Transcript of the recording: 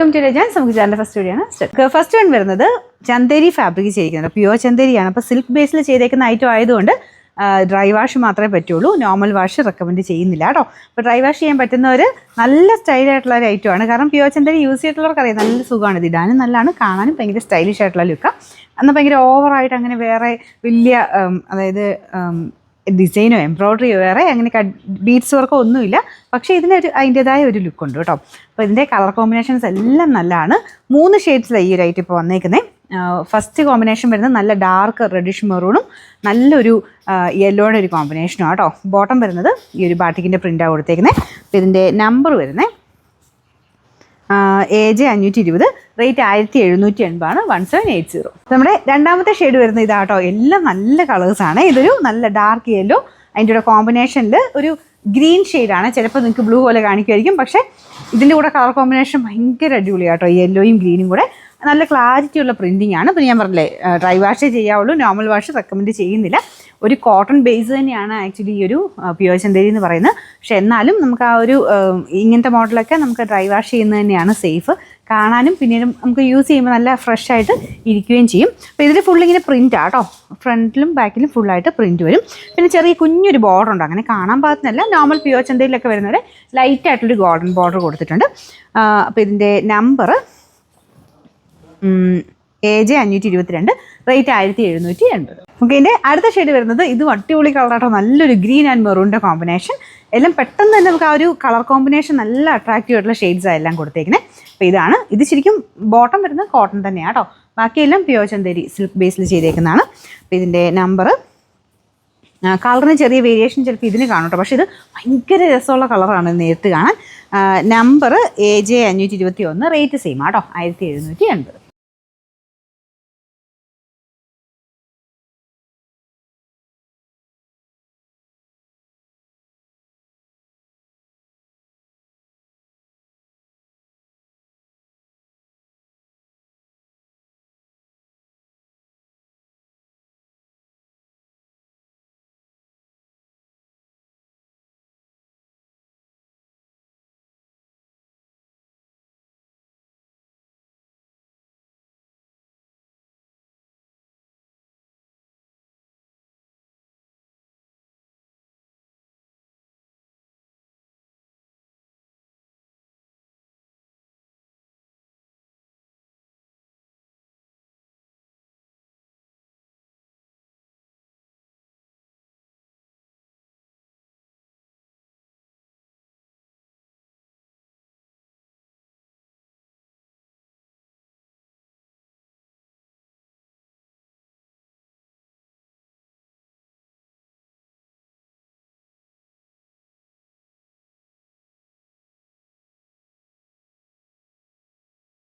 നമുക്ക് channel first വീഡിയോയാണ്. First one വരുന്നത് ചന്തേരി ഫാബ്രിക് ചെയ്തിരിക്കുന്നത്, പ്യുവർ ചന്തേരിയാണ്. അപ്പോൾ സിൽക്ക് ബേസിൽ ചെയ്തേക്കുന്ന ഐറ്റം ആയതുകൊണ്ട് ഡ്രൈ വാഷ് മാത്രമേ പറ്റുള്ളൂ, നോർമൽ വാഷ് റെക്കമെൻഡ് ചെയ്യുന്നില്ല കേട്ടോ. അപ്പോൾ ഡ്രൈ വാഷ് ചെയ്യാൻ പറ്റുന്നവർ നല്ല സ്റ്റൈലായിട്ടുള്ള ഒരു ഐറ്റമാണ്. കാരണം പ്യുവർ ചന്തേരി യൂസ് ചെയ്തിട്ടുള്ളവർക്ക് അറിയാം നല്ല സുഖമാണ്, ഇത് ഇടാനും നല്ലതാണ്, കാണാനും ഭയങ്കര സ്റ്റൈലിഷ് ആയിട്ടുള്ള ലുക്കാണ്. എന്നാൽ ഭയങ്കര ഓവറായിട്ട് അങ്ങനെ വേറെ വലിയ അതായത് ഡിസൈനോ എംബ്രോയ്ഡറിയോ വേറെ അങ്ങനെ ബീഡ്സ് വർക്കോ ഒന്നുമില്ല. പക്ഷേ ഇതിനൊരു അതിൻ്റെതായ ഒരു ലുക്കുണ്ട് കേട്ടോ. അപ്പോൾ ഇതിൻ്റെ കളർ കോമ്പിനേഷൻസ് എല്ലാം നല്ലതാണ്. 3 ഷെയ്ഡ്സിലാണ് ഈ ഒരു ഐറ്റം ഇപ്പോൾ വന്നേക്കുന്നത്. ഫസ്റ്റ് കോമ്പിനേഷൻ വരുന്നത് നല്ല ഡാർക്ക് റെഡിഷ് മെറൂണും നല്ലൊരു യെല്ലോയുടെ ഒരു കോമ്പിനേഷനും കേട്ടോ. ബോട്ടം വരുന്നത് ഈ ഒരു ബാട്ടിക്കിൻ്റെ പ്രിൻ്റാണ് കൊടുത്തേക്കുന്നത്. അപ്പോൾ ഇതിൻ്റെ നമ്പർ വരുന്നത് AJ 520, റേറ്റ് 1780 1780. നമ്മുടെ രണ്ടാമത്തെ ഷെയ്ഡ് വരുന്നത് ഇതാട്ടോ. എല്ലാം നല്ല കളേഴ്സാണ്. ഇതൊരു നല്ല ഡാർക്ക് യെല്ലോ, അതിൻ്റെ കൂടെ കോമ്പിനേഷനിൽ ഒരു ഗ്രീൻ ഷെയ്ഡാണ്. ചിലപ്പോൾ നിങ്ങൾക്ക് ബ്ലൂ പോലെ കാണിക്കുമായിരിക്കും, പക്ഷേ ഇതിൻ്റെ കൂടെ കളർ കോമ്പിനേഷൻ ഭയങ്കര അടിപൊളിയാട്ടോ. യെല്ലോയും ഗ്രീനും കൂടെ നല്ല ക്ലാരിറ്റി ഉള്ള പ്രിൻറ്റിംഗ് ആണ്. ഇപ്പോൾ ഞാൻ പറഞ്ഞില്ലേ ഡ്രൈ വാഷേ ചെയ്യാവുള്ളൂ, നോർമൽ വാഷ് റെക്കമെൻഡ് ചെയ്യുന്നില്ല. ഒരു കോട്ടൺ ബേസ് തന്നെയാണ് ആക്ച്വലി ഈ ഒരു പ്യുവർ ചന്തേരി എന്ന് പറയുന്നത്. പക്ഷെ എന്നാലും നമുക്ക് ആ ഒരു ഇങ്ങനത്തെ മോഡലൊക്കെ നമുക്ക് ഡ്രൈ വാഷ് ചെയ്യുന്നത് തന്നെയാണ് സേഫ്. കാണാനും പിന്നീടും നമുക്ക് യൂസ് ചെയ്യുമ്പോൾ നല്ല ഫ്രഷ് ആയിട്ട് ഇരിക്കുകയും ചെയ്യും. അപ്പോൾ ഇതിൽ ഫുൾ ഇങ്ങനെ പ്രിൻ്റാണ് കേട്ടോ. ഫ്രണ്ടിലും ബാക്കിലും ഫുള്ളായിട്ട് പ്രിൻറ്റ് വരും. പിന്നെ ചെറിയ കുഞ്ഞൊരു ബോർഡർ ഉണ്ട്, അങ്ങനെ കാണാൻ പാകത്തിനല്ല. നോർമൽ പ്യുവർ ചന്തേരിയിലൊക്കെ വരുന്നവരെ ലൈറ്റായിട്ടുള്ളൊരു ഗോൾഡൻ ബോർഡർ കൊടുത്തിട്ടുണ്ട്. അപ്പോൾ ഇതിൻ്റെ നമ്പർ AJ 522, റേറ്റ് 1780. ഓക്കെ, ഇതിൻ്റെ അടുത്ത ഷെയ്ഡ് വരുന്നത് ഇതും അടിപൊളി കളറാട്ടോ. നല്ലൊരു ഗ്രീൻ ആൻഡ് മെറൂണിൻ്റെ കോമ്പിനേഷൻ. എല്ലാം പെട്ടെന്ന് തന്നെ നമുക്ക് ആ ഒരു കളർ കോമ്പിനേഷൻ നല്ല അട്രാക്റ്റീവ് ആയിട്ടുള്ള ഷെയ്ഡ്സാണ് എല്ലാം കൊടുത്തേക്കുന്നത്. അപ്പോൾ ഇതാണ്. ഇത് ശരിക്കും ബോട്ടം വരുന്നത് കോട്ടൺ തന്നെയാണ് കേട്ടോ. ബാക്കിയെല്ലാം പ്യുവർ ചന്തേരി സിൽക്ക് ബേസിൽ ചെയ്തേക്കുന്നതാണ്. അപ്പോൾ ഇതിൻ്റെ നമ്പർ കളറിന് ചെറിയ വേരിയേഷൻ ചിലപ്പോൾ ഇതിന് കാണും കേട്ടോ, പക്ഷേ ഇത് ഭയങ്കര രസമുള്ള കളറാണ് നേരിട്ട് കാണാൻ. നമ്പർ AJ 521, റേറ്റ് സെയിം ആട്ടോ 1780.